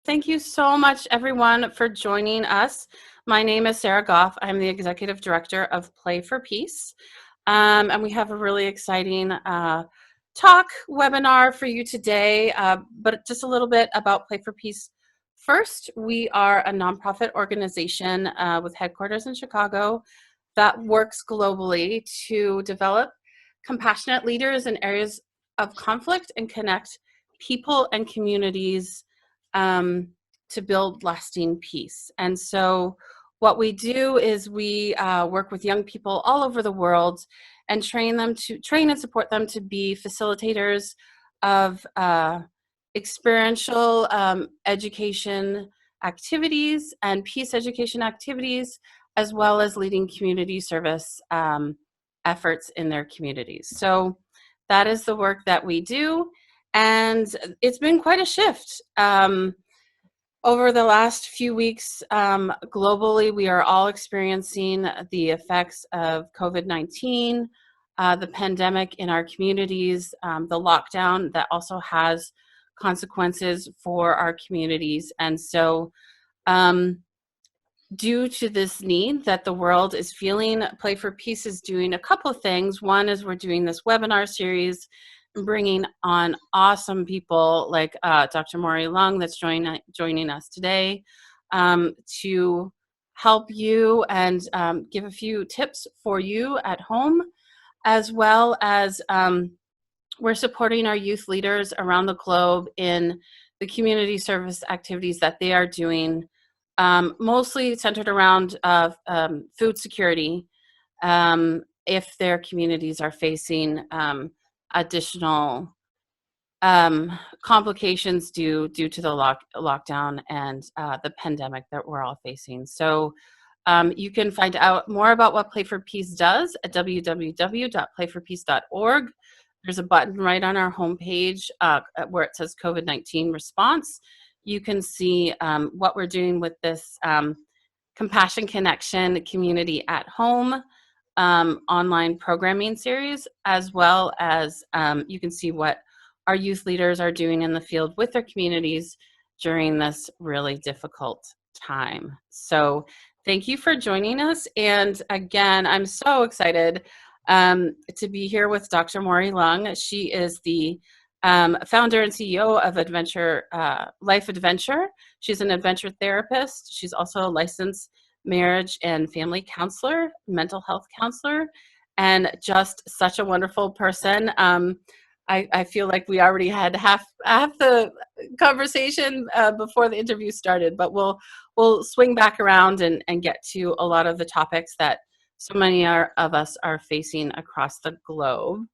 Thank you so much, everyone, for joining us. My name is Sarah Goff. I'm the Executive Director of Play for Peace. And we have a really exciting talk webinar for you today, but just a little bit about Play for Peace. First, we are a nonprofit organization with headquarters in Chicago that works globally to develop compassionate leaders in areas of conflict and connect people and communities to build lasting peace. And so what we do is we work with young people all over the world and train and support them to be facilitators of experiential education activities and peace education activities, as well as leading community service efforts in their communities. So that is the work that we do. And it's been quite a shift. Over the last few weeks, globally, we are all experiencing the effects of COVID-19, the pandemic in our communities, the lockdown that also has consequences for our communities. And so due to this need that the world is feeling, Play for Peace is doing a couple of things. One is we're doing this webinar series and bringing on awesome people like Dr. Maurie Lung that's joining us today to help you and give a few tips for you at home, as well as we're supporting our youth leaders around the globe in the community service activities that they are doing, mostly centered around food security, if their communities are facing additional complications due to the lockdown and the pandemic that we're all facing. So you can find out more about what Play for Peace does at www.playforpeace.org. There's a button right on our homepage where it says COVID-19 response. You can see what we're doing with this Compassion Connection Community at Home online programming series, as well as you can see what our youth leaders are doing in the field with their communities during this really difficult time. So thank you for joining us. And again, I'm so excited to be here with Dr. Maurie Lung. She is the founder and CEO of Life Adventure. She's an adventure therapist. She's also a licensed marriage and family counselor, mental health counselor, and just such a wonderful person. I feel like we already had half the conversation before the interview started, but we'll swing back around and get to a lot of the topics that so many of us are facing across the globe.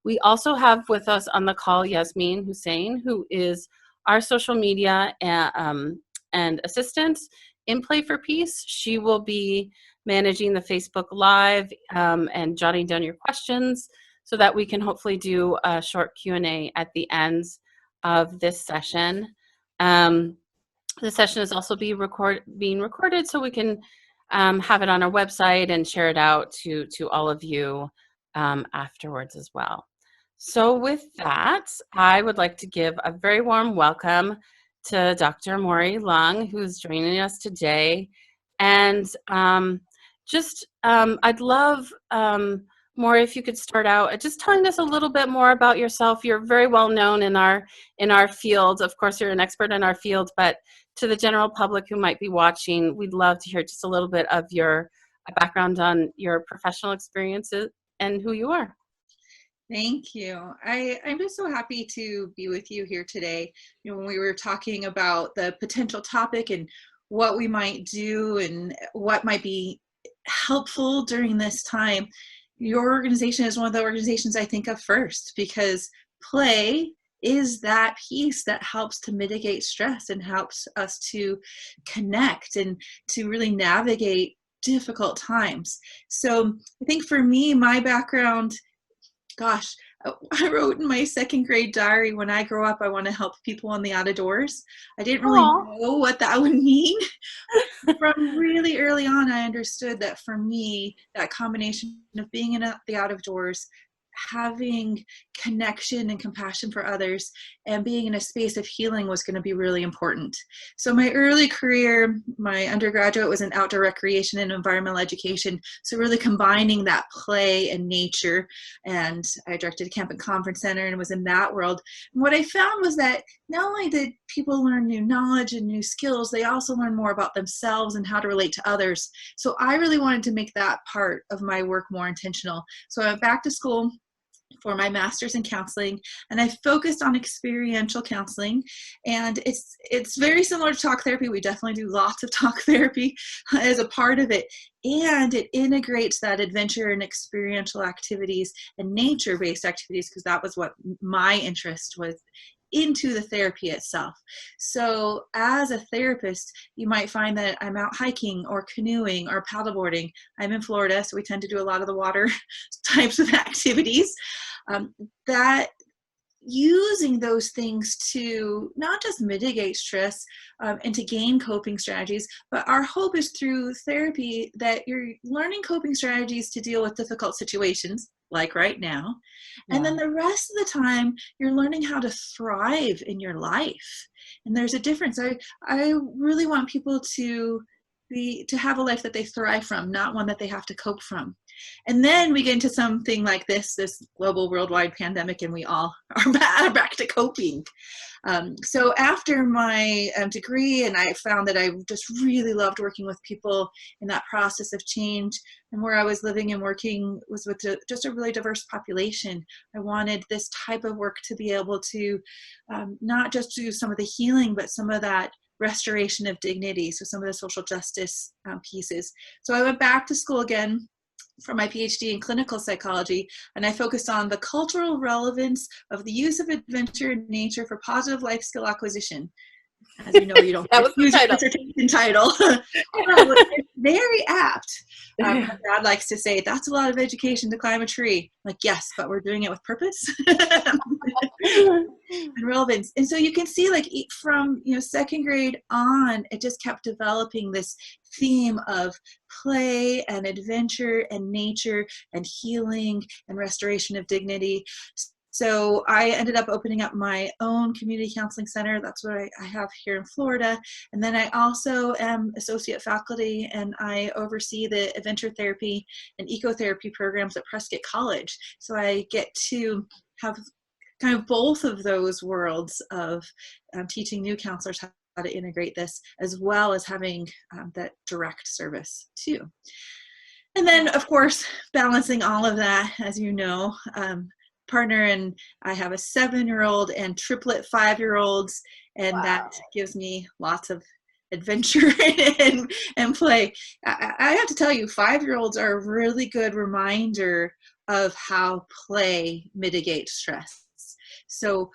We also have with us on the call Yasmin Hussein, who is our social media and assistant in Play for Peace. She will be managing the Facebook Live and jotting down your questions so that we can hopefully do a short Q&A at the end of this session. The session is also being recorded so we can have it on our website and share it out to all of you afterwards as well. So with that, I would like to give a very warm welcome to Dr. Maurie Lung, who's joining us today. And I'd love, Maurie, if you could start out just telling us a little bit more about yourself. You're very well known in our field. Of course, you're an expert in our field, but to the general public who might be watching, we'd love to hear just a little bit of your background on your professional experiences and who you are. Thank you. I'm just so happy to be with you here today. You know, when we were talking about the potential topic and what we might do and what might be helpful during this time, your organization is one of the organizations I think of first, because play is that piece that helps to mitigate stress and helps us to connect and to really navigate difficult times. So I think for me, my background, gosh, I wrote in my second grade diary, when I grow up, I want to help people on the out of doors. I didn't really know what that would mean. From really early on, I understood that for me, that combination of being in the out of doors, having connection and compassion for others and being in a space of healing was going to be really important. So my early career, my undergraduate was in outdoor recreation and environmental education. So really combining that play and nature. And I directed a camp and conference center and was in that world. And what I found was that not only did people learn new knowledge and new skills, they also learn more about themselves and how to relate to others. So I really wanted to make that part of my work more intentional. So I went back to school for my master's in counseling, and I focused on experiential counseling. And it's very similar to talk therapy. We definitely do lots of talk therapy as a part of it, and it integrates that adventure and experiential activities and nature-based activities, because that was what my interest was, into the therapy itself. So as a therapist, you might find that I'm out hiking or canoeing or paddleboarding. I'm in Florida, so we tend to do a lot of the water types of activities. That using those things to not just mitigate stress and to gain coping strategies, but our hope is through therapy that you're learning coping strategies to deal with difficult situations, like right now. Yeah. And then the rest of the time, you're learning how to thrive in your life. And there's a difference. I really want people to have a life that they thrive from, not one that they have to cope from. And then we get into something like this global worldwide pandemic, and we all are back to coping. So after my degree, and I found that I just really loved working with people in that process of change, and where I was living and working was with just a really diverse population. I wanted this type of work to be able to not just do some of the healing, but some of that restoration of dignity, so some of the social justice pieces. So I went back to school again for my PhD in clinical psychology, and I focused on the cultural relevance of the use of adventure and nature for positive life skill acquisition. As you know, you don't That was the use your title. dissertation title. Well, it's very apt. My dad likes to say, that's a lot of education to climb a tree. Like, yes, but we're doing it with purpose and relevance. And so you can see, like, from second grade on, it just kept developing this theme of play and adventure and nature and healing and restoration of dignity. So I ended up opening up my own community counseling center. That's what I have here in Florida. And then I also am associate faculty, and I oversee the adventure therapy and ecotherapy programs at Prescott College. So I get to have kind of both of those worlds of teaching new counselors how to integrate this, as well as having that direct service too. And then, of course, balancing all of that, as you know, partner and I have a 7-year-old and triplet 5-year-olds, and Wow. that gives me lots of adventure and play. I have to tell you, 5-year-olds are a really good reminder of how play mitigates stress. So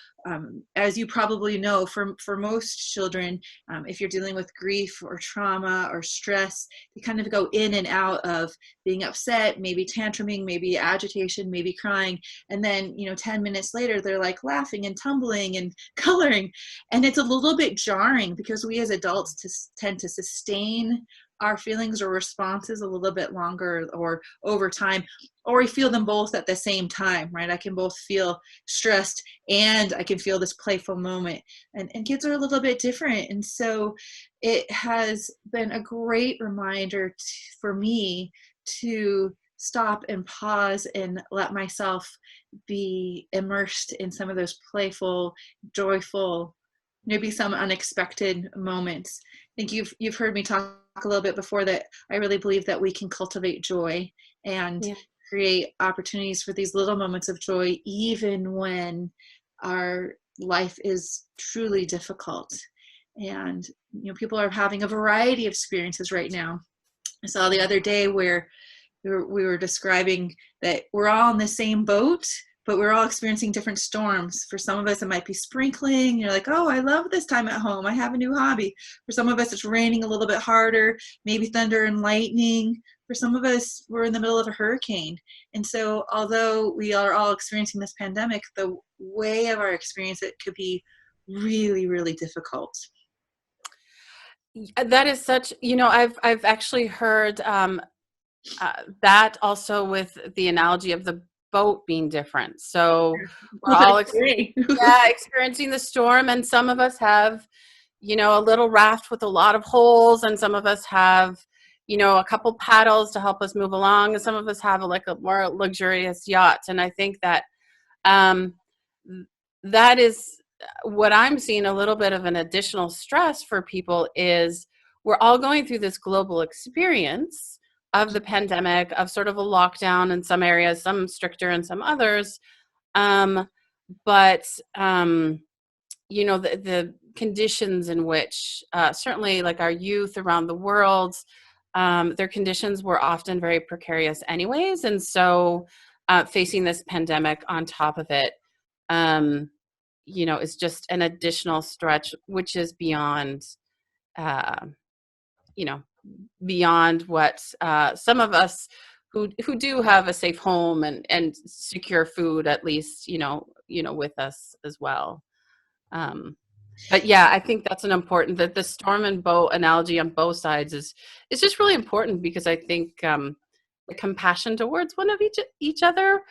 as you probably know, for most children, if you're dealing with grief or trauma or stress, they kind of go in and out of being upset, maybe tantruming, maybe agitation, maybe crying. And then, 10 minutes later, they're like laughing and tumbling and coloring. And it's a little bit jarring because we as adults tend to sustain our feelings or responses a little bit longer or over time, or we feel them both at the same time, right? I can both feel stressed and I can feel this playful moment. And kids are a little bit different. And so it has been a great reminder for me to stop and pause and let myself be immersed in some of those playful, joyful, maybe some unexpected moments. I think you've heard me talk a little bit before that I really believe that we can cultivate joy and create opportunities for these little moments of joy, even when our life is truly difficult. And people are having a variety of experiences right now. I saw the other day where we were describing that we're all in the same boat, but we're all experiencing different storms. For some of us, it might be sprinkling. You're like, oh, I love this time at home. I have a new hobby. For some of us, it's raining a little bit harder, maybe thunder and lightning. For some of us, we're in the middle of a hurricane. And so although we are all experiencing this pandemic, the way of our experience, it could be really, really difficult. That is such, I've actually heard that also with the analogy of the boat being different. So we're Well, all great. yeah, experiencing the storm, and some of us have, a little raft with a lot of holes, and some of us have, a couple paddles to help us move along, and some of us have like a more luxurious yacht. And I think that um, that is what I'm seeing, a little bit of an additional stress for people is we're all going through this global experience of the pandemic, of sort of a lockdown in some areas, some stricter in some others. Um, but the conditions in which certainly like our youth around the world, their conditions were often very precarious anyways. And so facing this pandemic on top of it, um, is just an additional stretch, which is beyond, uh, you know, beyond what some of us who do have a safe home and secure food, at least, with us as well. Um, but yeah, I think that's an important, that the storm and boat analogy on both sides is just really important, because I think the compassion towards one of each other,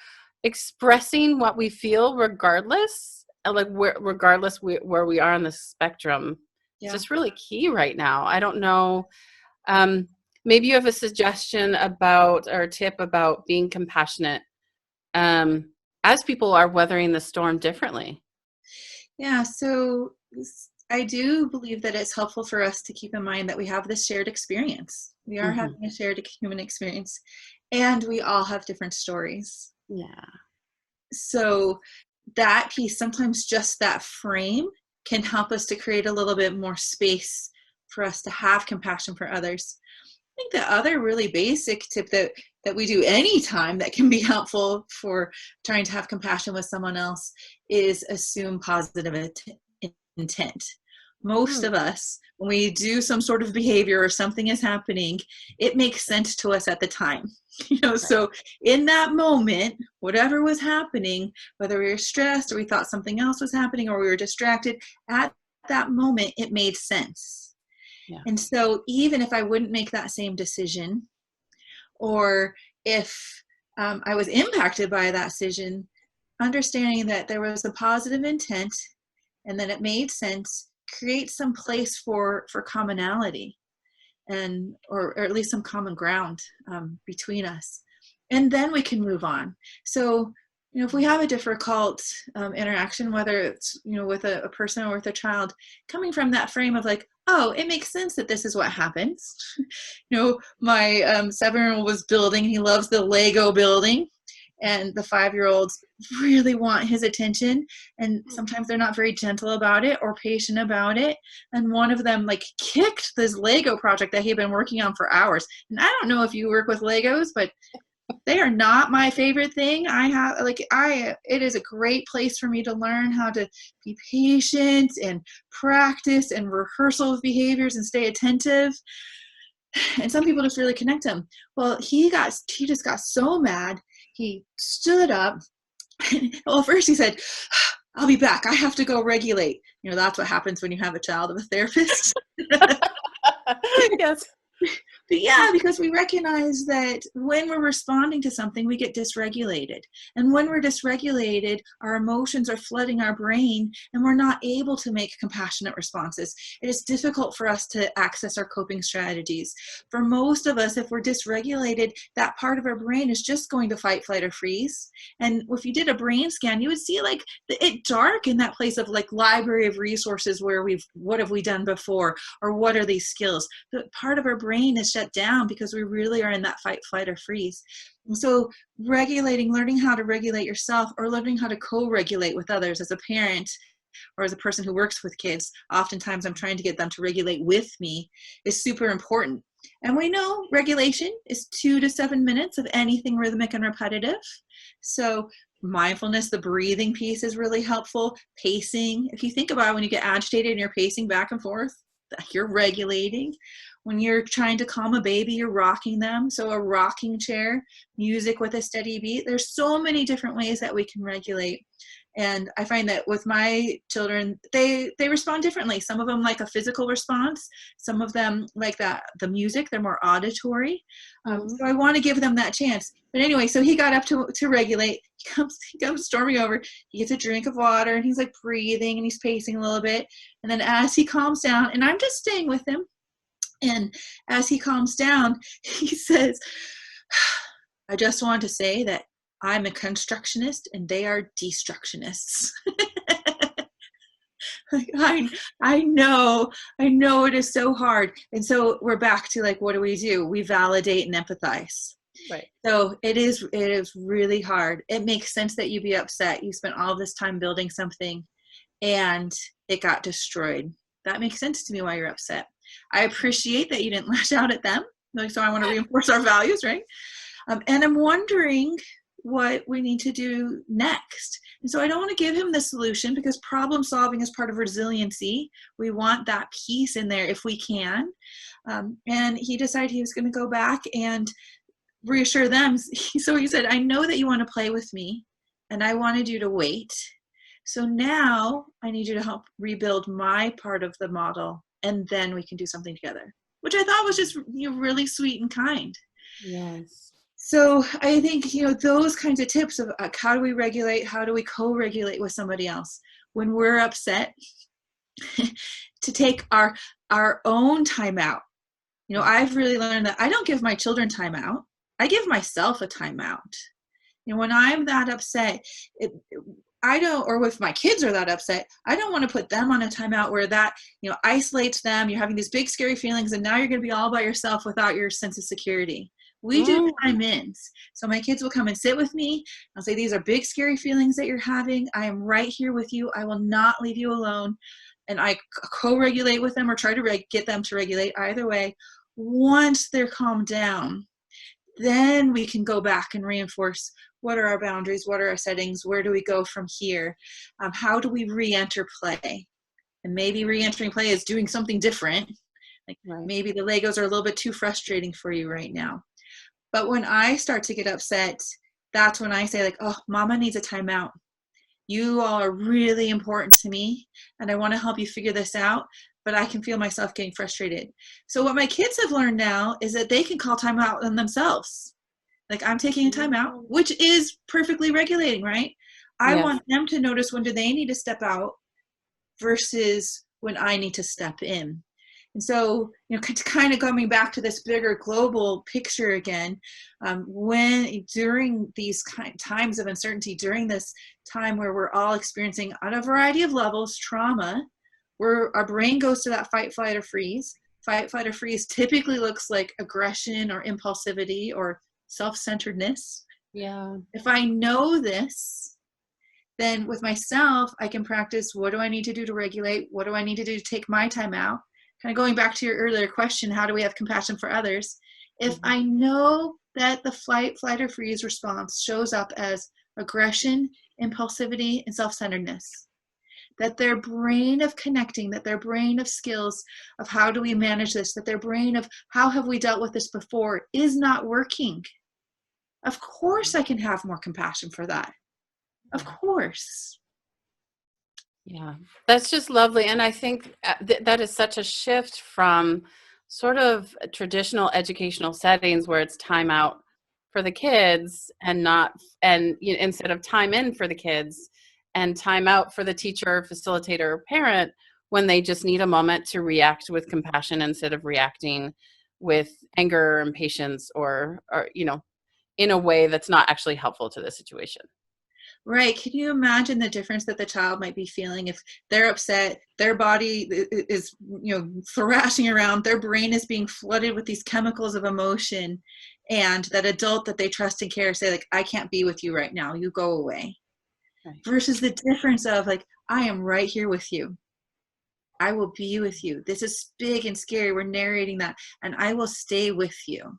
expressing what we feel regardless, where we are on the spectrum, is Yeah. just really key right now. I don't know. Um, Maybe you have a suggestion about, or a tip about being compassionate as people are weathering the storm differently. Yeah, so I do believe that it's helpful for us to keep in mind that we have this shared experience. We are Hmm. having a shared human experience, and we all have different stories. Yeah. So that piece, sometimes just that frame, can help us to create a little bit more space for us to have compassion for others. I think the other really basic tip that we do anytime that can be helpful for trying to have compassion with someone else is assume positive intent. Most Mm, of us, when we do some sort of behavior or something is happening, it makes sense to us at the time. right. So in that moment, whatever was happening, whether we were stressed or we thought something else was happening or we were distracted, at that moment, it made sense. Yeah. And so even if I wouldn't make that same decision, or if I was impacted by that decision, understanding that there was a positive intent and that it made sense, create some place for commonality, and or at least some common ground between us, and then we can move on. So if we have a difficult interaction, whether it's with a person or with a child, coming from that frame of like, oh, it makes sense that this is what happens. My 7-year-old was building, he loves the Lego building, and the 5-year-olds really want his attention, and sometimes they're not very gentle about it or patient about it. And one of them like kicked this Lego project that he had been working on for hours. And I don't know if you work with Legos, but they are not my favorite thing. It is a great place for me to learn how to be patient and practice and rehearsal of behaviors and stay attentive. And some people just really connect them. Well, he just got so mad. He stood up. Well, first he said, I'll be back. I have to go regulate. That's what happens when you have a child of a therapist. Yes. But yeah, because we recognize that when we're responding to something, we get dysregulated. And when we're dysregulated, our emotions are flooding our brain and we're not able to make compassionate responses. It is difficult for us to access our coping strategies. For most of us, if we're dysregulated, that part of our brain is just going to fight, flight, or freeze. And if you did a brain scan, you would see like it dark in that place of like library of resources where what have we done before, or what are these skills? But part of our brain is shut down because we really are in that fight, flight, or freeze. And so learning how to regulate yourself, or learning how to co-regulate with others as a parent or as a person who works with kids, oftentimes I'm trying to get them to regulate with me, is super important. And we know regulation is 2 to 7 minutes of anything rhythmic and repetitive. So mindfulness, the breathing piece is really helpful. Pacing, if you think about it, when you get agitated and you're pacing back and forth, you're regulating. When you're trying to calm a baby, you're rocking them. So a rocking chair, music with a steady beat. There's so many different ways that we can regulate. And I find that with my children, they respond differently. Some of them like a physical response. Some of them like the music, they're more auditory. So I want to give them that chance. But anyway, so he got up to regulate. He comes storming over. He gets a drink of water and he's like breathing and he's pacing a little bit. And then as he calms down, and I'm just staying with him, and as he calms down, he says, I just want to say that I'm a constructionist and they are destructionists. Like, I know it is so hard. And so we're back to like, what do? We validate and empathize. Right. So it is really hard. It makes sense that you be upset. You spent all this time building something and it got destroyed. That makes sense to me why you're upset. I appreciate that you didn't lash out at them. Like, so I want to reinforce our values, right? And I'm wondering what we need to do next. And so I don't want to give him the solution, because problem solving is part of resiliency. We want that piece in there if we can. And he decided he was going to go back and reassure them. So he said, I know that you want to play with me and I wanted you to wait. So now I need you to help rebuild my part of the model, and then we can do something together, which I thought was just really sweet and kind. Yes. So I think, those kinds of tips of how do we regulate, how do we co-regulate with somebody else when we're upset, to take our own time out. I've really learned that I don't give my children time out. I give myself a time out. When I'm that upset, I don't, or if my kids are that upset, I don't want to put them on a timeout where that, isolates them. You're having these big, scary feelings, and now you're going to be all by yourself without your sense of security. We do time ins. So my kids will come and sit with me. I'll say, these are big, scary feelings that you're having. I am right here with you. I will not leave you alone. And I co-regulate with them, or try to get them to regulate, either way. Once they're calmed down, then we can go back and reinforce, what are our boundaries? What are our settings? Where do we go from here? How do we re-enter play? And maybe re-entering play is doing something different. Like, maybe the Legos are a little bit too frustrating for you right now. But when I start to get upset, that's when I say, like, oh, mama needs a timeout. You all are really important to me, and I want to help you figure this out, but I can feel myself getting frustrated. So what my kids have learned now is that they can call timeout on themselves. Like, I'm taking a timeout, which is perfectly regulating, right? I want them to notice, when do they need to step out versus when I need to step in. And so, kind of coming back to this bigger global picture again, during these times of uncertainty, during this time where we're all experiencing, on a variety of levels, trauma, where our brain goes to that fight, flight, or freeze. Fight, flight, or freeze typically looks like aggression or impulsivity or self-centeredness. Yeah. If I know this, then with myself, I can practice, what do I need to do to regulate? What do I need to do to take my time out? Kind of going back to your earlier question, how do we have compassion for others? If I know that the fight, flight, or freeze response shows up as aggression, impulsivity, and self-centeredness, that their brain of connecting, that their brain of skills of how do we manage this, that their brain of how have we dealt with this before is not working, of course I can have more compassion for that. Of course. Yeah, that's just lovely. And I think that is such a shift from sort of traditional educational settings where it's time out for the kids and instead of time in for the kids and time out for the teacher, facilitator, or parent, when they just need a moment to react with compassion instead of reacting with anger or impatience or in a way that's not actually helpful to the situation. Right. Can you imagine the difference that the child might be feeling if they're upset, their body is, thrashing around, their brain is being flooded with these chemicals of emotion, and that adult that they trust and care say, like, I can't be with you right now, you go away. Right. Versus the difference of, like, I am right here with you. I will be with you. This is big and scary. We're narrating that, and I will stay with you.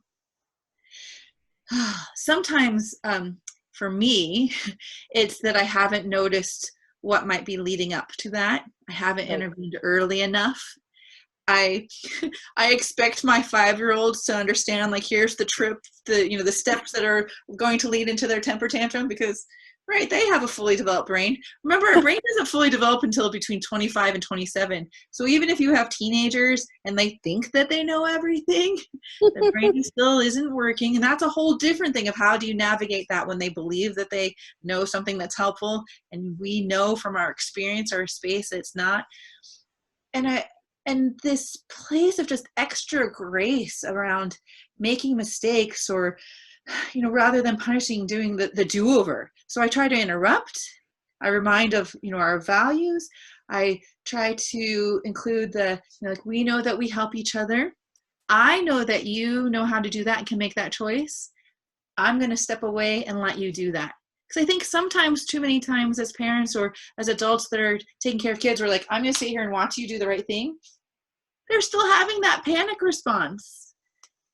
Sometimes, for me, it's that I haven't noticed what might be leading up to that. I haven't intervened early enough. I expect my 5-year-olds to understand, like, here's the trip, the steps that are going to lead into their temper tantrum, because Right, they have a fully developed brain. Remember, our brain doesn't fully develop until between 25 and 27. So even if you have teenagers and they think that they know everything, the brain still isn't working. And that's a whole different thing of how do you navigate that when they believe that they know something that's helpful and we know from our experience or space it's not. And I and this place of just extra grace around making mistakes or rather than punishing, doing the do-over. So I try to interrupt. I remind of, our values. I try to include like we know that we help each other. I know that you know how to do that and can make that choice. I'm going to step away and let you do that. Because I think sometimes, too many times as parents or as adults that are taking care of kids, we're like, I'm going to sit here and watch you do the right thing. They're still having that panic response.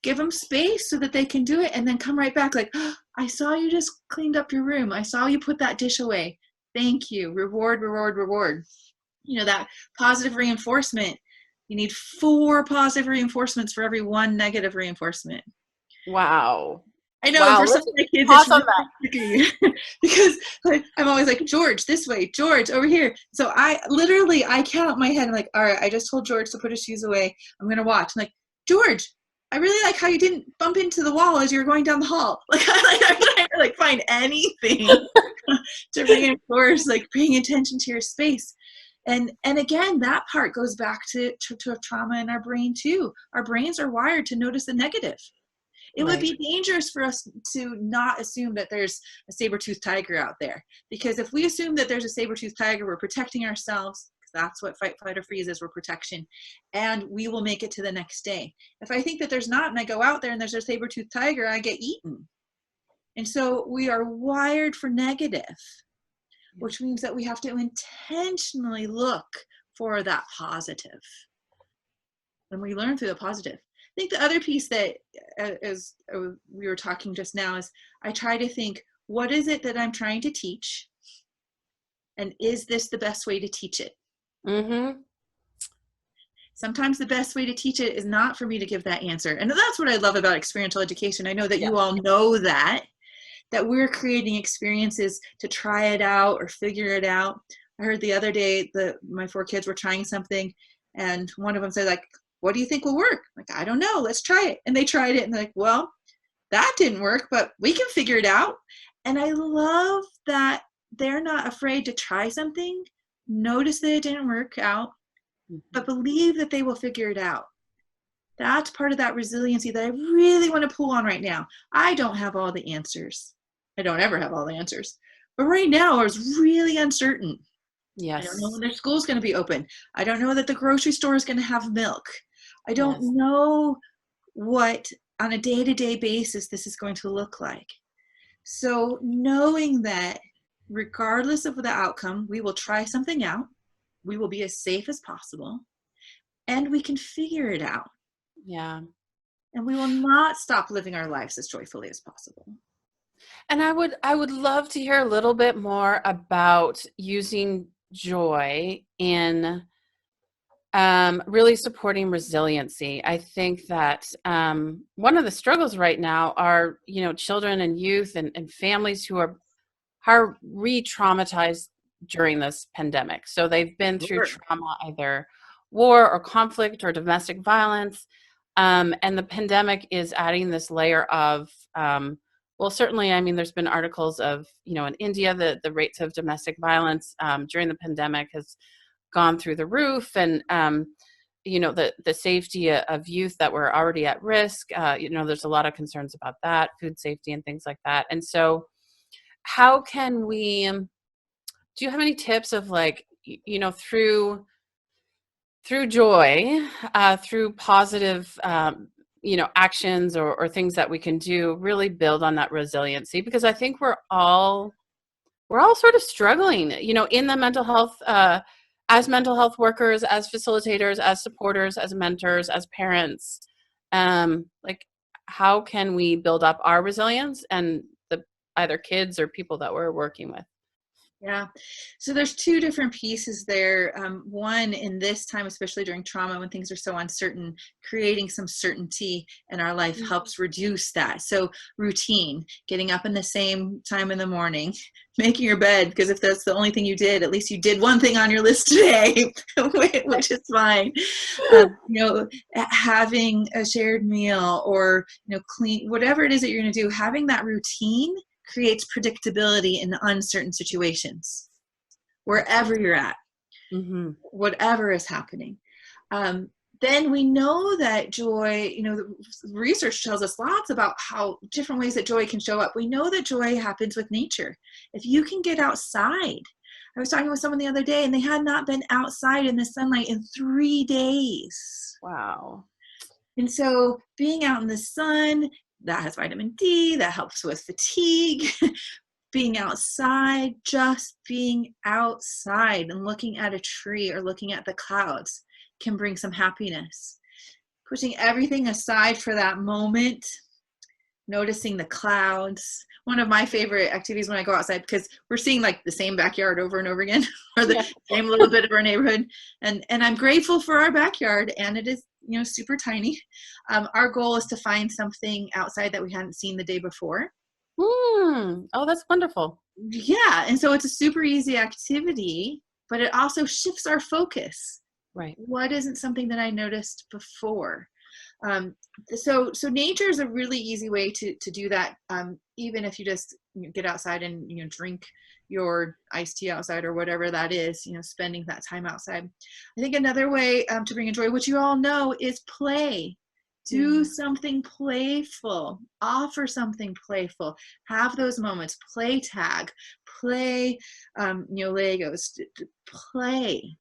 Give them space so that they can do it and then come right back like, oh, I saw you just cleaned up your room. I saw you put that dish away. Thank you. Reward, reward, reward. That positive reinforcement. You need 4 positive reinforcements for every 1 negative reinforcement. Wow. I know Wow. for some Let's of my kids, pause it's on really that. tricky because I'm always like, George, this way, George, over here. So I count in my head. I'm like, all right, I just told George to put his shoes away. I'm going to watch. I'm like, George, I really like how you didn't bump into the wall as you were going down the hall. I'm trying to find anything to reinforce, paying attention to your space. And again, that part goes back to trauma in our brain too. Our brains are wired to notice the negative. It would Right. be dangerous for us to not assume that there's a saber-toothed tiger out there. Because if we assume that there's a saber-toothed tiger, we're protecting ourselves. That's what fight, flight, or freeze is. We're protection. And we will make it to the next day. If I think that there's not, and I go out there and there's a saber-toothed tiger, I get eaten. And so we are wired for negative, which means that we have to intentionally look for that positive. And we learn through the positive. I think the other piece that, as we were talking just now, is I try to think, what is it that I'm trying to teach? And is this the best way to teach it? Mm-hmm. Sometimes the best way to teach it is not for me to give that answer. And that's what I love about experiential education. I know that Yeah. you all know that we're creating experiences to try it out or figure it out. I heard the other day that my 4 kids were trying something and one of them said, what do you think will work? I don't know, let's try it. And they tried it and they're like, well, that didn't work, but we can figure it out. And I love that they're not afraid to try something, notice that it didn't work out, but believe that they will figure it out. That's part of that resiliency that I really want to pull on right now. I don't have all the answers. I don't ever have all the answers. But right now, I was really uncertain. I don't know Yes. when their school's going to be open. I don't know that the grocery store is going to have milk. I Yes. don't know what on a day-to-day basis this is going to look like. So knowing that regardless of the outcome, we will try something out. We will be as safe as possible. And we can figure it out. Yeah. And we will not stop living our lives as joyfully as possible. And I would love to hear a little bit more about using joy in really supporting resiliency. I think that one of the struggles right now are, children and youth and families who are re-traumatized during this pandemic. So they've been through Sure. trauma, either war or conflict or domestic violence. And the pandemic is adding this layer of, well, certainly, I mean, there's been articles of, in India, the rates of domestic violence during the pandemic has gone through the roof. And, the safety of youth that were already at risk, there's a lot of concerns about that, food safety and things like that. And so how can we, do you have any tips of through joy, through positive, actions or things that we can do, really build on that resiliency? Because I think we're all sort of struggling, in the mental health, as mental health workers, as facilitators, as supporters, as mentors, as parents. How can we build up our resilience and the either kids or people that we're working with? Yeah. So there's two different pieces there. One, in this time, especially during trauma, when things are so uncertain, creating some certainty in our life Mhm. helps reduce that. So routine, getting up in the same time in the morning, making your bed, because if that's the only thing you did, at least you did one thing on your list today, which is fine. Having a shared meal, or clean, whatever it is that you're going to do, having that routine creates predictability in uncertain situations, wherever Absolutely. you're at, Hmm. whatever is happening. Um, then we know that joy, the research tells us lots about how different ways that joy can show up. We know that joy happens with nature. If you can get outside, I was talking with someone the other day and they had not been outside in the sunlight in 3 days. Wow. And so being out in the sun, that has vitamin D, that helps with fatigue. Being outside, just being outside and looking at a tree or looking at the clouds can bring some happiness. Pushing everything aside for that moment, noticing the clouds. One of my favorite activities when I go outside, because we're seeing like the same backyard over and over again, or the Yeah. same little bit of our neighborhood. And I'm grateful for our backyard, and it is, super tiny. Our goal is to find something outside that we hadn't seen the day before. Oh, that's wonderful. Yeah, and so it's a super easy activity, but it also shifts our focus. Right. What isn't something that I noticed before? Um, so nature is a really easy way to do that. Even if you just get outside and drink your iced tea outside or whatever that is, spending that time outside. I think another way to bring in joy, which you all know, is play. Do Yeah. something playful. Offer something playful. Have those moments. Play tag. Play, Legos. Play.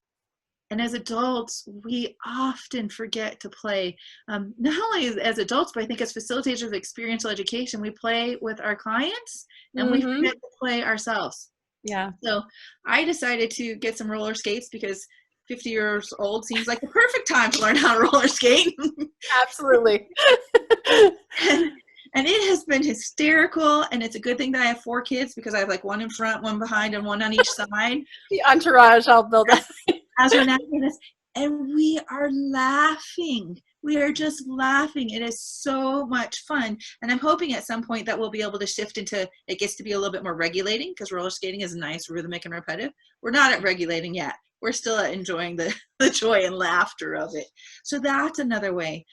And as adults, we often forget to play. Not only as adults, but I think as facilitators of experiential education, we play with our clients and we Hmm. forget to play ourselves. Yeah. So I decided to get some roller skates because 50 years old seems like the perfect time to learn how to roller skate. Absolutely. and, and it has been hysterical. And it's a good thing that I have 4 kids, because I have like one in front, one behind, and one on each side. The entourage I'll build up. As we're navigating this, and we are laughing. We are just laughing. It is so much fun. And I'm hoping at some point that we'll be able to shift into, it gets to be a little bit more regulating, because roller skating is nice, rhythmic, and repetitive. We're not at regulating yet. We're still at enjoying the joy and laughter of it. So that's another way.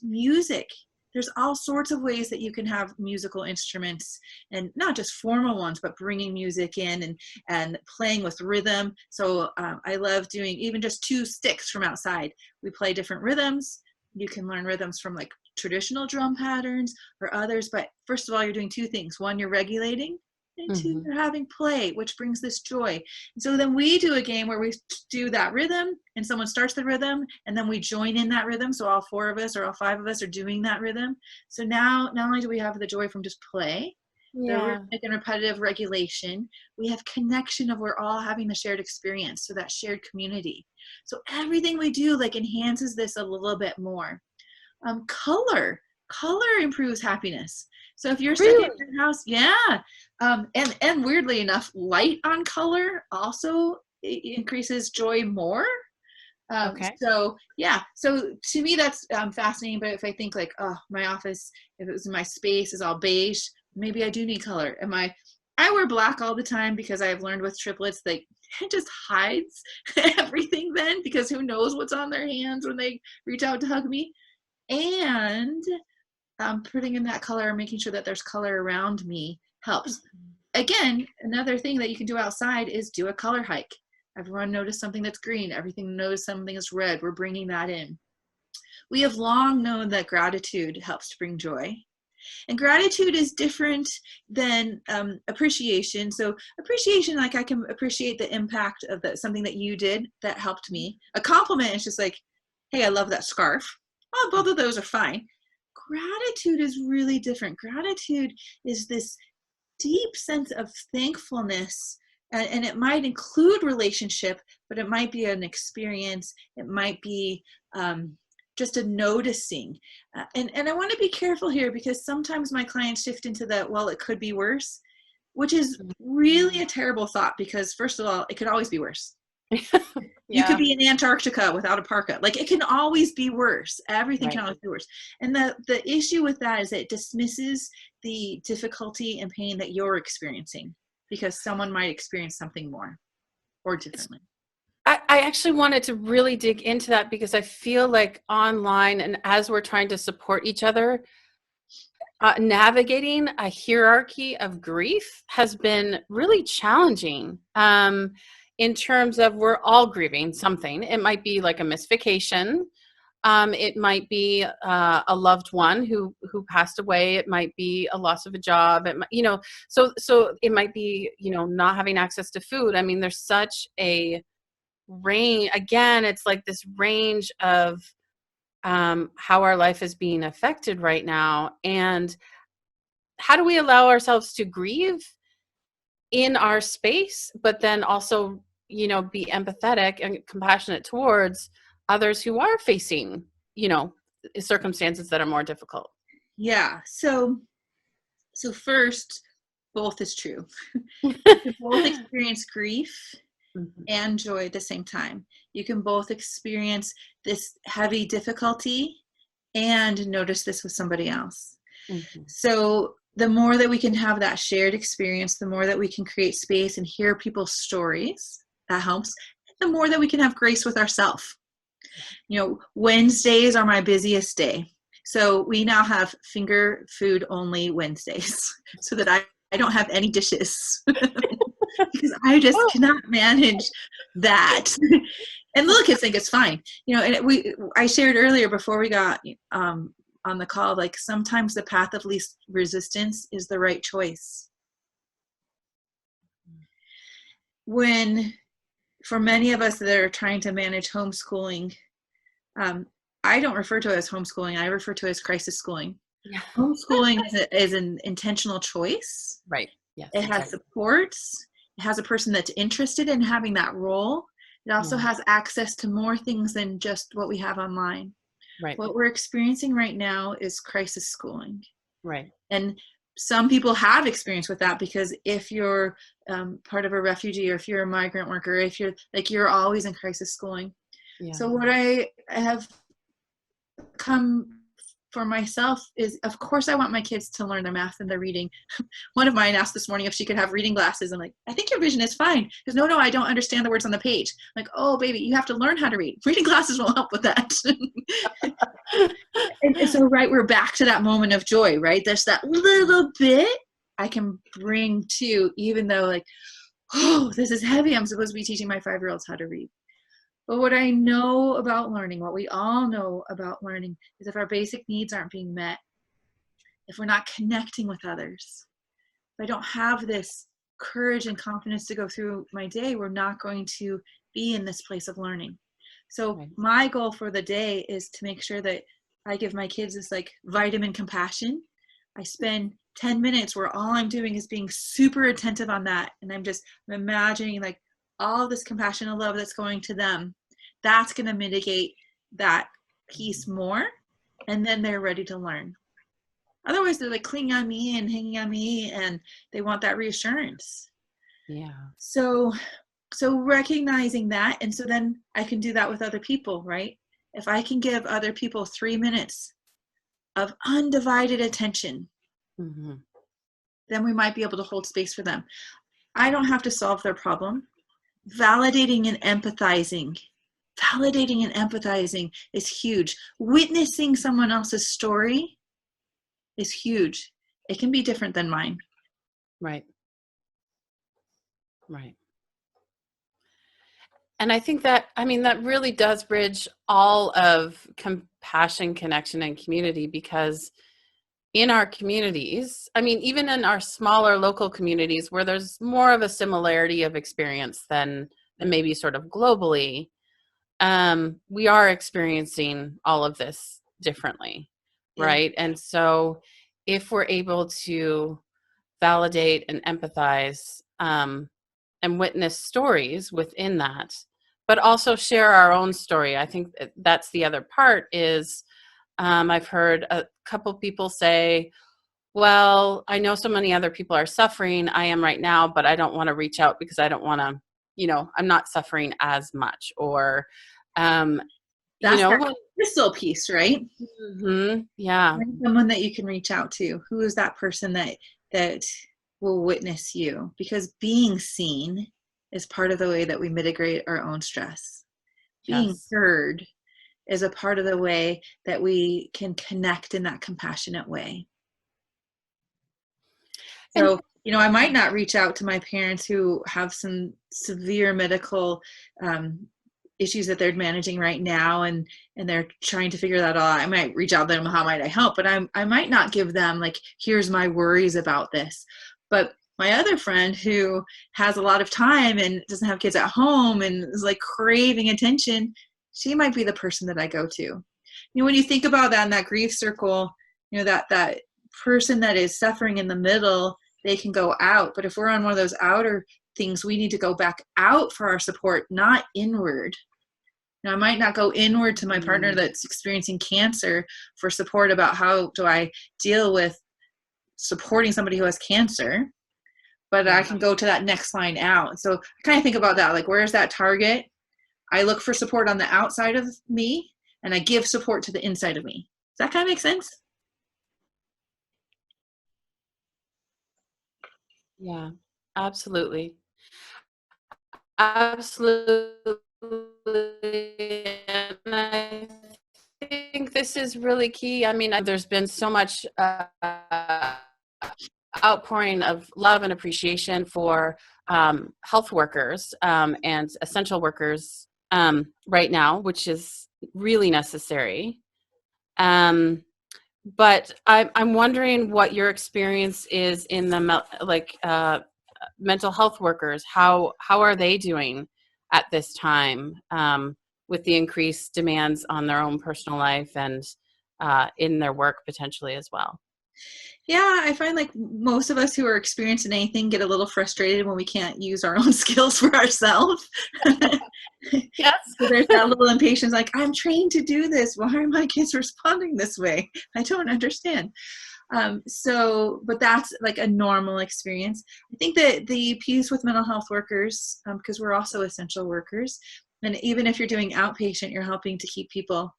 Music. There's all sorts of ways that you can have musical instruments, and not just formal ones, but bringing music in and playing with rhythm. So I love doing even just 2 sticks from outside. We play different rhythms. You can learn rhythms from like traditional drum patterns or others. But first of all, you're doing 2 things. One, you're regulating. And 2, Hmm. you're having play, which brings this joy. And so then we do a game where we do that rhythm, and someone starts the rhythm, and then we join in that rhythm. So all 4 of us or all 5 of us are doing that rhythm. So now, not only do we have the joy from just play, the Yeah. rhythmic and repetitive regulation, we have connection of we're all having the shared experience, so that shared community. So everything we do like enhances this a little bit more. Color improves happiness. So if you're stuck in Really? your house, yeah. And weirdly enough, light on color also increases joy more. Okay. So yeah, so to me that's fascinating. But if I think like, oh, my office, if it was in my space is all beige, maybe I do need color. I wear black all the time, because I've learned with triplets that it just hides everything then, because who knows what's on their hands when they reach out to hug me. And putting in that color, making sure that there's color around me helps. Again, another thing that you can do outside is do a color hike. Everyone noticed something that's green. Everything knows something is red. We're bringing that in. We have long known that gratitude helps to bring joy. And gratitude is different than appreciation. So appreciation, like I can appreciate the impact of something that you did that helped me. A compliment is just like, hey, I love that scarf. Well, both of those are fine. Gratitude is really different. Gratitude is this deep sense of thankfulness, and it might include relationship, but it might be an experience. It might be just a noticing. And I want to be careful here, because sometimes my clients shift into the, well, it could be worse. which is really a terrible thought because, first of all, it could always be worse. You could Yeah. be in Antarctica without a parka. Like, it can always be worse. Everything can Right. always be worse. And the issue with that is it dismisses the difficulty and pain that you're experiencing because someone might experience something more or differently. I actually wanted to really dig into that because I feel like online and as we're trying to support each other, navigating a hierarchy of grief has been really challenging, in terms of we're all grieving something. It might be like a missed vacation. It might be a loved one who passed away. It might be a loss of a job. It might, so it might be, not having access to food. I mean, there's such a range. Again, it's like this range of how our life is being affected right now. And how do we allow ourselves to grieve in our space, but then also, be empathetic and compassionate towards others who are facing, circumstances that are more difficult? Yeah. So first, both is true. You can both experience grief Mhm. and joy at the same time. You can both experience this heavy difficulty and notice this with somebody else. Mhm. So the more that we can have that shared experience, the more that we can create space and hear people's stories, that helps. The more that we can have grace with ourselves. Wednesdays are my busiest day. So we now have finger food only Wednesdays so that I don't have any dishes because I just Oh, cannot manage that. And little kids think it's fine. And I shared earlier before we got on the call, like sometimes the path of least resistance is the right choice. When, for many of us that are trying to manage homeschooling, I don't refer to it as homeschooling. I refer to it as crisis schooling. yeah. Homeschooling is an intentional choice. Right. Yes, It has exactly. supports. It has a person that's interested in having that role. It also Yeah. has access to more things than just what we have online. Right. What we're experiencing right now is crisis schooling. Right. And some people have experience with that because if you're part of a refugee or if you're a migrant worker, if you're always in crisis schooling. Yeah. So what I have come for myself is, of course, I want my kids to learn their math and their reading. One of mine asked this morning if she could have reading glasses. I'm like, I think your vision is fine. Because no, I don't understand the words on the page. I'm like, oh, baby, you have to learn how to read. Reading glasses will help with that. And so, right, we're back to that moment of joy, right? There's that little bit I can bring to, even though like, oh, this is heavy. I'm supposed to be teaching my 5-year-olds how to read. But what I know about learning, what we all know about learning, is if our basic needs aren't being met, if we're not connecting with others, if I don't have this courage and confidence to go through my day, we're not going to be in this place of learning. So Right. my goal for the day is to make sure that I give my kids this like vitamin compassion. I spend 10 minutes where all I'm doing is being super attentive on that. And I'm imagining like all this compassion and love that's going to them. That's going to mitigate that piece more. And then they're ready to learn. Otherwise, they're like clinging on me and hanging on me, and they want that reassurance. Yeah. So recognizing that, and so then I can do that with other people, right? If I can give other people 3 minutes of undivided attention, Mm-hmm. then we might be able to hold space for them. I don't have to solve their problem. Validating and empathizing is huge. Witnessing someone else's story is huge. It can be different than mine. Right. Right. And I think that, that really does bridge all of compassion, connection, and community, because in our communities, even in our smaller local communities where there's more of a similarity of experience than maybe sort of globally, we are experiencing all of this differently, Yeah. right? And so if we're able to validate and empathize, and witness stories within that, but also share our own story. I think that's the other part is, I've heard a couple people say, well, I know so many other people are suffering. I am right now, but I don't want to reach out because I don't want to, I'm not suffering as much. Or, um, That's that when, crystal piece, right? yeah, Find someone that you can reach out to. Who is that person that will witness you? Because being seen is part of the way that we mitigate our own stress. Being yes. heard is a part of the way that we can connect in that compassionate way. And So, I might not reach out to my parents who have some severe medical um, issues that they're managing right now, and they're trying to figure that out. I might reach out to them, how might I help? But I might not give them like, here's my worries about this. But my other friend who has a lot of time and doesn't have kids at home and is like craving attention, she might be the person that I go to. When you think about that in that grief circle, that person that is suffering in the middle, they can go out. But if we're on one of those outer things, we need to go back out for our support, not inward. Now, I might not go inward to my partner that's experiencing cancer for support about how do I deal with supporting somebody who has cancer, but I can go to that next line out. So I kind of think about that, like, where's that target? I look for support on the outside of me, and I give support to the inside of me. Does that kind of make sense? yeah, absolutely. Absolutely. And I think this is really key. I mean, there's been so much outpouring of love and appreciation for health workers and essential workers right now, which is really necessary. Um, but I'm wondering what your experience is in the mental health workers. How are they doing at this time with the increased demands on their own personal life and in their work potentially as well? Yeah, I find like most of us who are experiencing anything get a little frustrated when we can't use our own skills for ourselves. Yes. So there's that little impatience, like, I'm trained to do this. Why are my kids responding this way? I don't understand. But that's like a normal experience. I think that the piece with mental health workers, because we're also essential workers, and even if you're doing outpatient, you're helping to keep people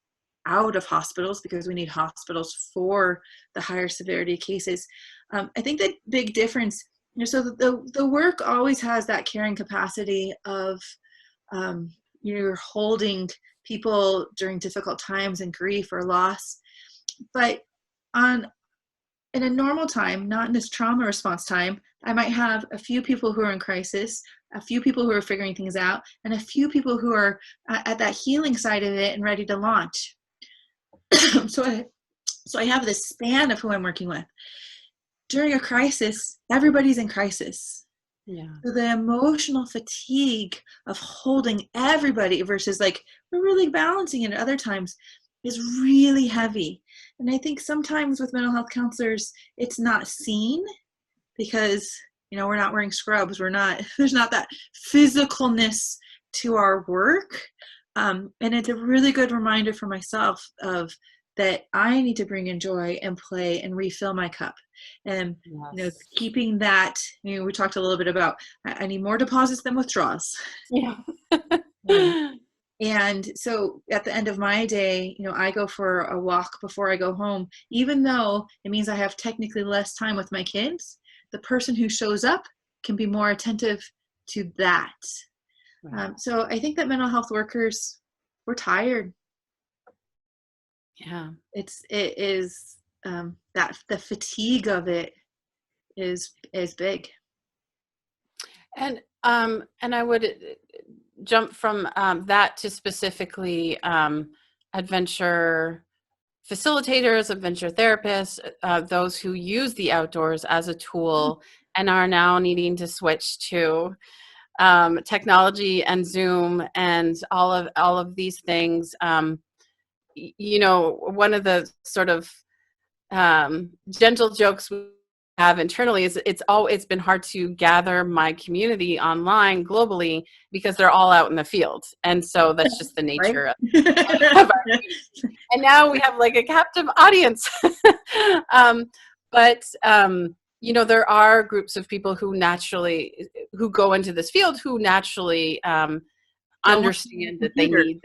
out of hospitals because we need hospitals for the higher severity cases. I think the big difference, so the work always has that carrying capacity of you're holding people during difficult times and grief or loss. But on in a normal time, not in this trauma response time, I might have a few people who are in crisis, a few people who are figuring things out, and a few people who are at that healing side of it and ready to launch. so I have this span of who I'm working with. During a crisis, everybody's in crisis. Yeah. So the emotional fatigue of holding everybody versus like we're really balancing it at other times is really heavy. And I think sometimes with mental health counselors, it's not seen because, we're not wearing scrubs. There's not that physicalness to our work. And it's a really good reminder for myself of that I need to bring in joy and play and refill my cup. And, Yes. keeping that, we talked a little bit about, I need more deposits than withdrawals. Yeah. Um, And so at the end of my day, I go for a walk before I go home, even though it means I have technically less time with my kids. The person who shows up can be more attentive to that. Right. So I think that mental health workers, we're tired. Yeah. It is that the fatigue of it is big. And I would jump from that to specifically adventure facilitators, adventure therapists, those who use the outdoors as a tool and are now needing to switch to technology and Zoom and all of these things. One of the sort of gentle jokes we have internally is it's been hard to gather my community online globally because they're all out in the field, and so that's just the Right? nature of our community. And now we have like a captive audience. But there are groups of people who go into this field who naturally Don't want understand that they computer. need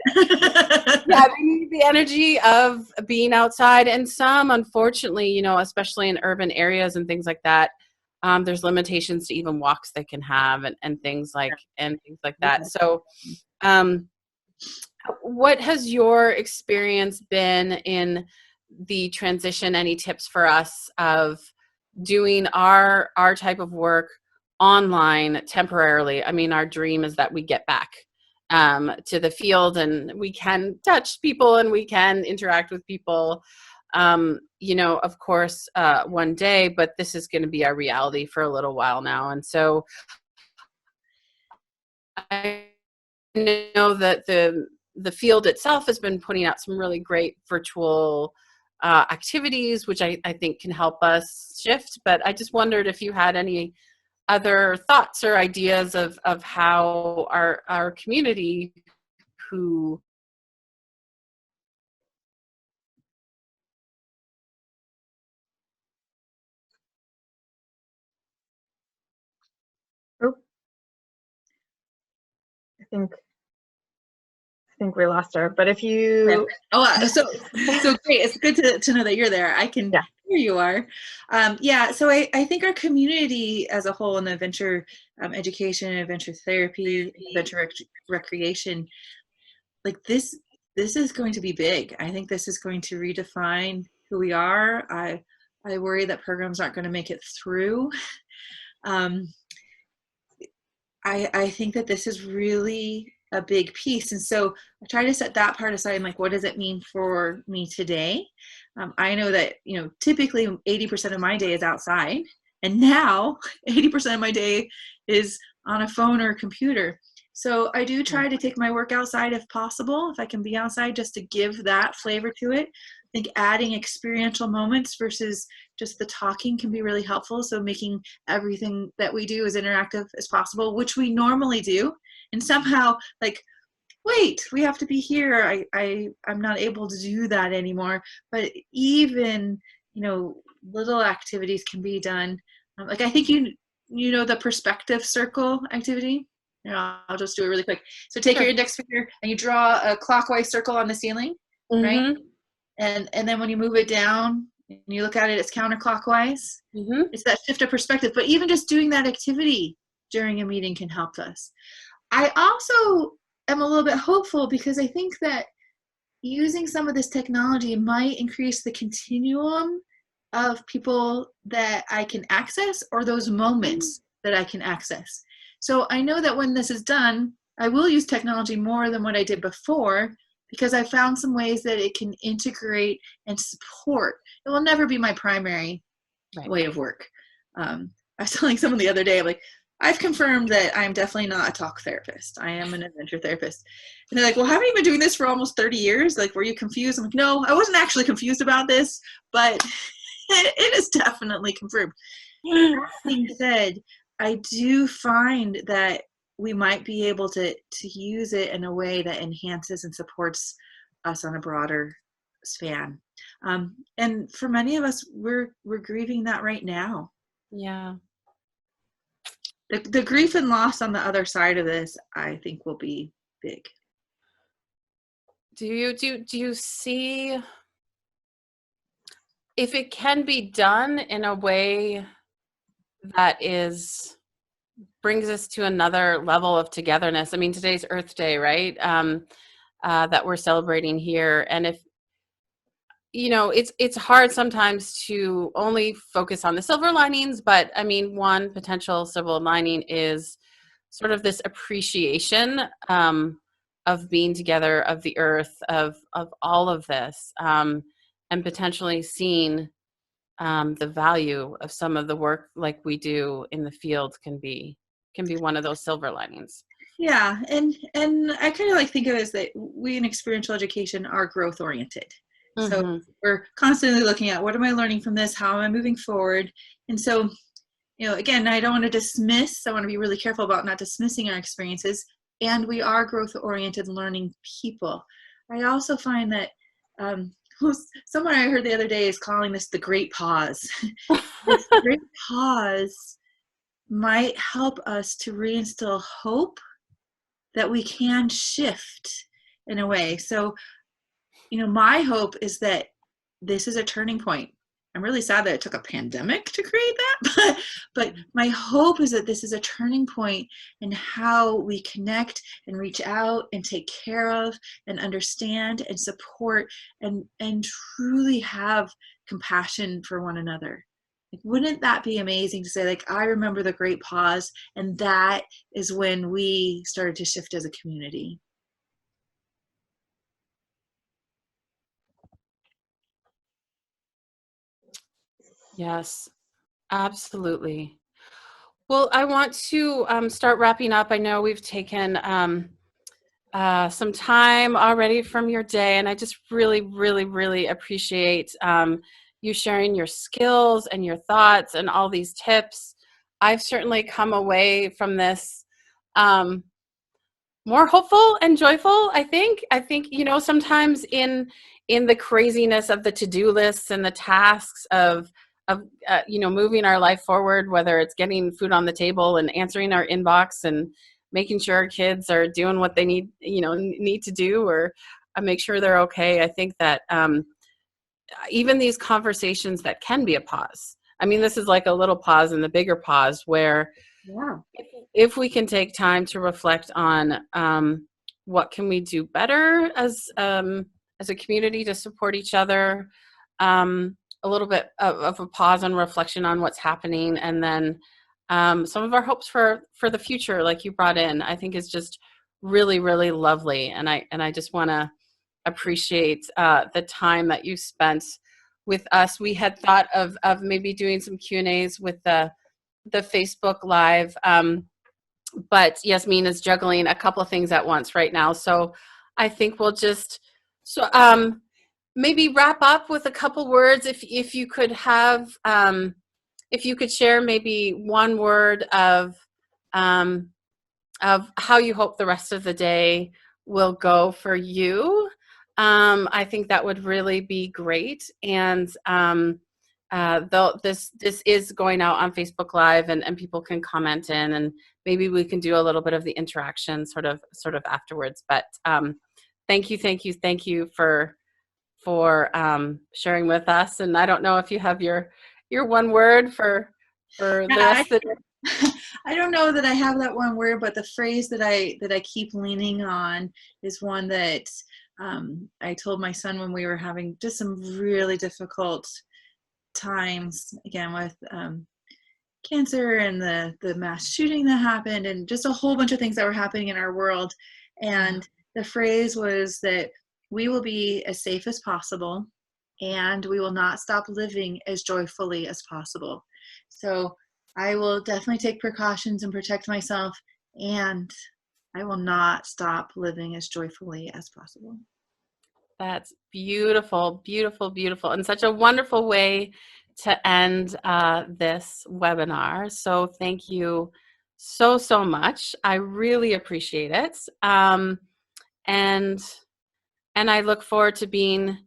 yeah, they need the energy of being outside. And some, unfortunately, especially in urban areas and things like that, there's limitations to even walks they can have and things like that. So, um, what has your experience been in the transition? Any tips for us of doing our type of work online temporarily? I mean, our dream is that we get back to the field and we can touch people and we can interact with people, of course, one day, but this is going to be our reality for a little while now. And so I know that the field itself has been putting out some really great virtual activities, which I think can help us shift. But I just wondered if you had any other thoughts or ideas of how our community who Oh, I think we lost her. But if you so great. It's good to know that you're there. I can Yeah. Here you are. So I think our community as a whole in the adventure education, adventure therapy, adventure recreation, like this is going to be big. I think this is going to redefine who we are. I worry that programs aren't going to make it through. I think that this is really a big piece. And so I try to set that part aside and like, what does it mean for me today? I know that, typically 80% of my day is outside. And now 80% of my day is on a phone or a computer. So I do try to take my work outside if possible, if I can be outside, just to give that flavor to it. I think adding experiential moments versus just the talking can be really helpful. So making everything that we do as interactive as possible, which we normally do. And somehow, like, wait, we have to be here. I'm not able to do that anymore. But even, little activities can be done. Like, I think the perspective circle activity. I'll just do it really quick. So take your index finger and you draw a clockwise circle on the ceiling, right? And then when you move it down and you look at it, it's counterclockwise. It's that shift of perspective. But even just doing that activity during a meeting can help us. I also am a little bit hopeful because I think that using some of this technology might increase the continuum of people that I can access or those moments that I can access. So I know that when this is done, I will use technology more than what I did before because I found some ways that it can integrate and support. It will never be my primary way of work. I was telling someone the other day, I'm like, I've confirmed that I'm definitely not a talk therapist. I am an adventure therapist. And they're like, well, haven't you been doing this for almost 30 years? Like, were you confused? I'm like, no, I wasn't actually confused about this, but it is definitely confirmed. That being said, I do find that we might be able to use it in a way that enhances and supports us on a broader span. And for many of us, we're grieving that right now. Yeah. The grief and loss on the other side of this, I think, will be big. Do you see if it can be done in a way that brings us to another level of togetherness? I mean, today's Earth Day, right? That we're celebrating here, and if it's hard sometimes to only focus on the silver linings, but I mean, one potential silver lining is sort of this appreciation of being together, of the earth, of all of this, and potentially seeing the value of some of the work like we do in the field can be one of those silver linings. Yeah, and I kind of like think of it as that we in experiential education are growth oriented. So we're constantly looking at what am I learning from this? How am I moving forward? And so, again, I don't want to dismiss. I want to be really careful about not dismissing our experiences. And we are growth oriented learning people. I also find that someone I heard the other day is calling this the great pause. This great pause might help us to reinstill hope that we can shift in a way. So, my hope is that this is a turning point. I'm really sad that it took a pandemic to create that, but my hope is that this is a turning point in how we connect and reach out and take care of and understand and support and truly have compassion for one another. Like, wouldn't that be amazing to say, like, I remember the great pause, and that is when we started to shift as a community. Yes, absolutely. Well, I want to start wrapping up. I know we've taken some time already from your day, and I just really, really, really appreciate you sharing your skills and your thoughts and all these tips. I've certainly come away from this more hopeful and joyful. I think sometimes in the craziness of the to-do lists and the tasks of moving our life forward, whether it's getting food on the table and answering our inbox and making sure our kids are doing what they need to do, or make sure they're okay. I think that even these conversations that can be a pause. I mean, this is like a little pause in the bigger pause where Yeah. if we can take time to reflect on what can we do better as a community to support each other, a little bit of a pause and reflection on what's happening, and then some of our hopes for the future, like you brought in, I think is just really, really lovely. And I just want to appreciate the time that you spent with us. We had thought of maybe doing some Q&As with the Facebook Live, but Yasmin is juggling a couple of things at once right now. So I think we'll just maybe wrap up with a couple words. If you could have, if you could share maybe one word of how you hope the rest of the day will go for you, I think that would really be great. And though this is going out on Facebook Live, and people can comment in, and maybe we can do a little bit of the interaction sort of afterwards. But thank you for sharing with us. And I don't know if you have your one word for the rest of the day. I don't know that I have that one word, but the phrase that I keep leaning on is one that I told my son when we were having just some really difficult times, again with cancer and the mass shooting that happened, and just a whole bunch of things that were happening in our world. And the phrase was that we will be as safe as possible, and we will not stop living as joyfully as possible. So I will definitely take precautions and protect myself, and I will not stop living as joyfully as possible. That's beautiful, beautiful, beautiful, and such a wonderful way to end this webinar. So thank you so much. I really appreciate it, and I look forward to being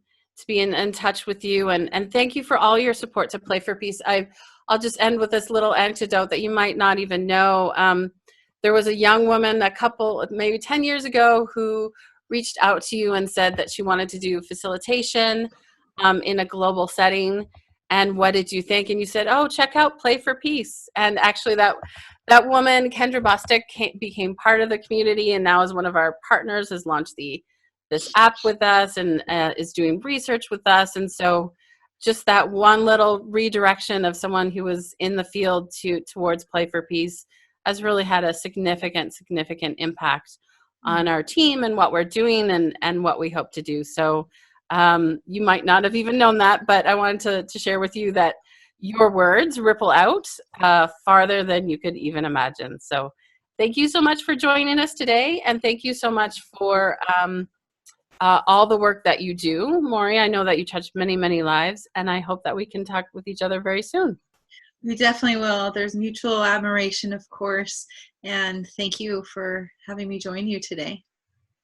in touch with you. And thank you for all your support to Play for Peace. I'll just end with this little anecdote that you might not even know. There was a young woman, maybe 10 years ago, who reached out to you and said that she wanted to do facilitation in a global setting. And what did you think? And you said, oh, check out Play for Peace. And actually that woman, Kendra Bostic, became part of the community, and now is one of our partners, has launched this app with us, and is doing research with us. And so just that one little redirection of someone who was in the field towards Play for Peace has really had a significant impact on our team and what we're doing and what we hope to do. So you might not have even known that, but I wanted to share with you that your words ripple out farther than you could even imagine. So thank you so much for joining us today, and thank you so much for all the work that you do, Maurie. I know that you touch many, many lives, and I hope that we can talk with each other very soon. We definitely will. There's mutual admiration, of course, and thank you for having me join you today.